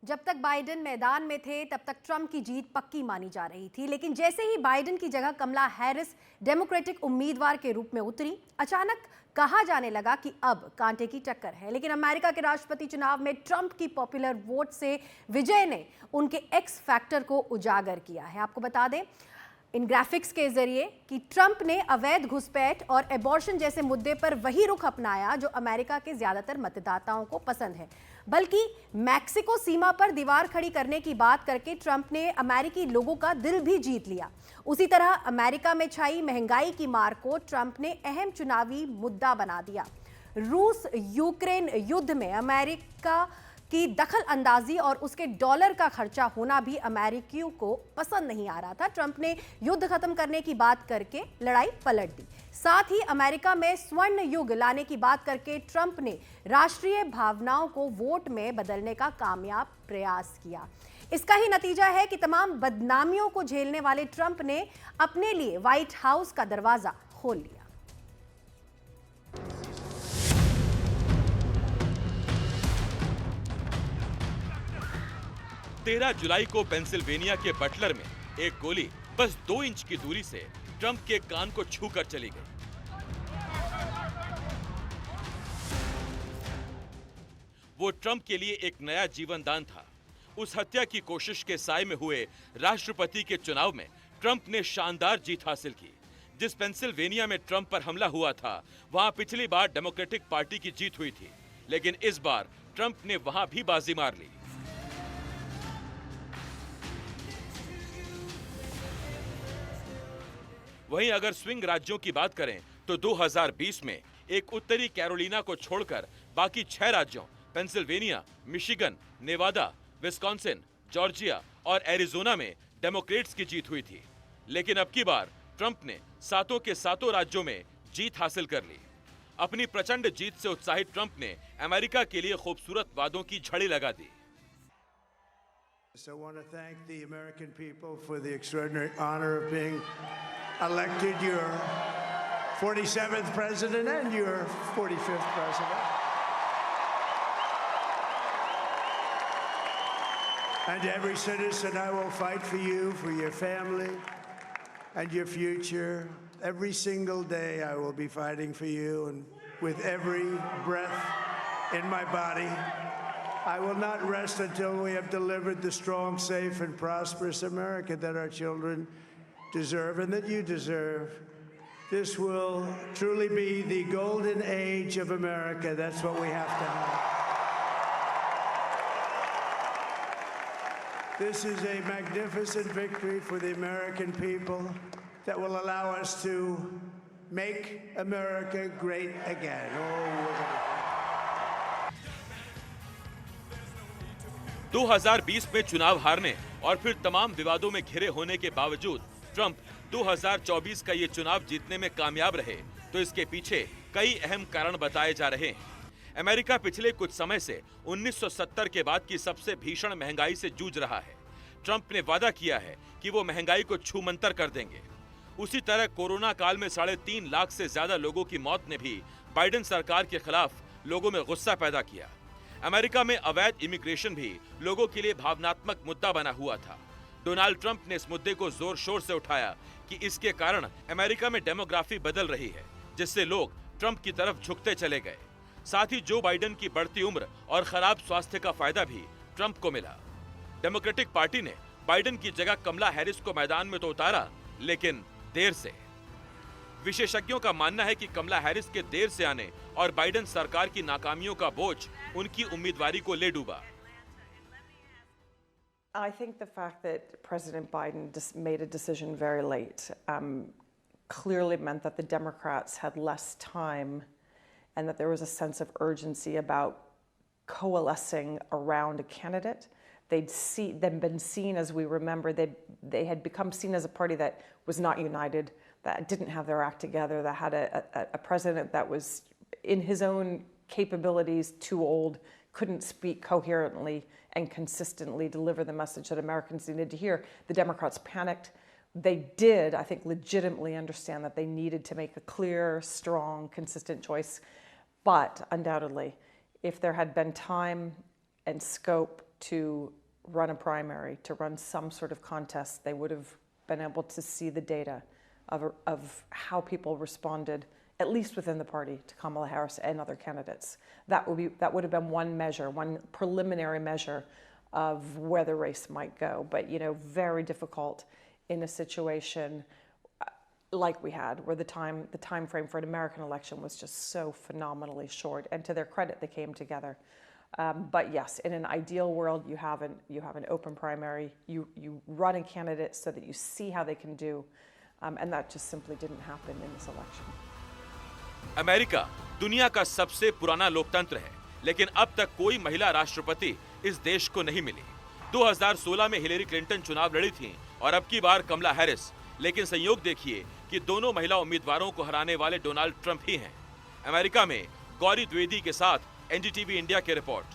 जब तक बाइडेन मैदान में थे तब तक ट्रंप की जीत पक्की मानी जा रही थी, लेकिन जैसे ही बाइडेन की जगह कमला हैरिस डेमोक्रेटिक उम्मीदवार के रूप में उतरी, अचानक कहा जाने लगा कि अब कांटे की टक्कर है। लेकिन अमेरिका के राष्ट्रपति चुनाव में ट्रंप की पॉपुलर वोट से विजय ने उनके एक्स फैक्टर को उजागर किया है। आपको बता दें इन ग्राफिक्स के जरिए कि ट्रंप ने अवैध घुसपैठ और एबॉर्शन जैसे मुद्दे पर वही रुख अपनाया जो अमेरिका के ज्यादातर मतदाताओं को पसंद है। बल्कि मैक्सिको सीमा पर दीवार खड़ी करने की बात करके ट्रंप ने अमेरिकी लोगों का दिल भी जीत लिया। उसी तरह अमेरिका में छाई महंगाई की मार को ट्रंप ने अहम चुनावी मुद्दा बना दिया। रूस यूक्रेन युद्ध में अमेरिका की दखल अंदाजी और उसके डॉलर का खर्चा होना भी अमेरिकियों को पसंद नहीं आ रहा था। ट्रंप ने युद्ध खत्म करने की बात करके लड़ाई पलट दी। साथ ही अमेरिका में स्वर्ण युग लाने की बात करके ट्रंप ने राष्ट्रीय भावनाओं को वोट में बदलने का कामयाब प्रयास किया। इसका ही नतीजा है कि तमाम बदनामियों को झेलने वाले ट्रंप ने अपने लिए व्हाइट हाउस का दरवाजा खोल लिया। 13 जुलाई को पेंसिल्वेनिया के बटलर में एक गोली बस 2 इंच की दूरी से ट्रंप के कान को छूकर चली गई। वो ट्रंप के लिए एक नया जीवन दान था। उस हत्या की कोशिश के साए में हुए राष्ट्रपति के चुनाव में ट्रंप ने शानदार जीत हासिल की। जिस पेंसिल्वेनिया में ट्रंप पर हमला हुआ था, वहां पिछली बार डेमोक्रेटिक पार्टी की जीत हुई थी, लेकिन इस बार ट्रंप ने वहां भी बाजी मार ली। वहीं अगर स्विंग राज्यों की बात करें तो 2020 में एक उत्तरी कैरोलिना को छोड़कर बाकी 6 राज्यों Pennsylvania, Michigan, Nevada, Wisconsin, Georgia और एरिजोना में डेमोक्रेट्स की जीत हुई थी। लेकिन अब की बार ट्रंप ने सातों के सातों राज्यों में जीत हासिल कर ली। अपनी प्रचंड जीत से उत्साहित ट्रंप ने अमेरिका के लिए खूबसूरत वादों की झड़ी लगा दी। So I want to thank the American people for the extraordinary honor of being elected your 47th president and your 45th president. And every citizen, I will fight for you, for your family, and your future. Every single day I will be fighting for you, and with every breath in my body, I will not rest until we have delivered the strong, safe, and prosperous America that our children deserve and that you deserve. This will truly be the golden age of America. That's what we have to have. This is a magnificent victory for the American people that will allow us to make America great again. Oh, 2020 में चुनाव हारने और फिर तमाम विवादों में घिरे होने के बावजूद ट्रंप 2024 का ये चुनाव जीतने में कामयाब रहे, तो इसके पीछे कई अहम कारण बताए जा रहे हैं। अमेरिका पिछले कुछ समय से 1970 के बाद की सबसे भीषण महंगाई से जूझ रहा है। ट्रंप ने वादा किया है कि वो महंगाई को छूमंतर कर देंगे। उसी तरह कोरोना काल में 3.5 लाख से ज्यादा लोगों की मौत ने भी बाइडेन सरकार के खिलाफ लोगों में गुस्सा पैदा किया। अमेरिका में अवैध इमिग्रेशन भी लोगों के लिए भावनात्मक मुद्दा बना हुआ था। डोनाल्ड ट्रंप ने इस मुद्दे को जोर शोर से उठाया कि इसके कारण अमेरिका में डेमोग्राफी बदल रही है, जिससे लोग ट्रंप की तरफ झुकते चले गए। साथ ही जो बाइडेन की बढ़ती उम्र और खराब स्वास्थ्य का फायदा भी ट्रंप को मिला। डेमोक्रेटिक पार्टी ने बाइडेन की जगह कमला हैरिस को मैदान में तो उतारा, लेकिन देर से। विशेषज्ञों का मानना है कि कमला हैरिस के देर से आने और बाइडेन सरकार की नाकामियों का बोझ उनकी उम्मीदवारी को ले डूबा। I think the fact that President Biden just made a decision very late clearly meant that the Democrats had less time and that there was a sense of urgency about coalescing around a candidate. They'd been seen, as we remember, they had become seen as a party that was not united, that didn't have their act together, that had a president that was, in his own capabilities, too old, couldn't speak coherently and consistently deliver the message that Americans needed to hear. The Democrats panicked. They did, I think, legitimately understand that they needed to make a clear, strong, consistent choice. But undoubtedly, if there had been time and scope to run a primary, to run some sort of contest, they would have been able to see the data of how people responded, at least within the party, to Kamala Harris and other candidates. That would have been one measure, one preliminary measure of where the race might go. But very difficult in a situation like we had, where the time frame for an American election was just so phenomenally short. And to their credit, they came together. But yes, in an ideal world, you have an open primary. You run a candidate so that you see how they can do, and that just simply didn't happen in this election. America दुनिया का सबसे पुराना लोकतंत्र है, लेकिन अब तक कोई महिला राष्ट्रपति इस देश को नहीं मिली। 2016 में हिलेरी क्लिंटन चुनाव लड़ी थीं और अब की बार कमला हैरिस, लेकिन संयोग देखिए कि दोनों महिला उम्मीदवारों को हराने वाले डोनाल्ड ट्रंप ही हैं। अमेरिका में गौरी द्विवेदी के साथ एनडीटीवी इंडिया की रिपोर्ट।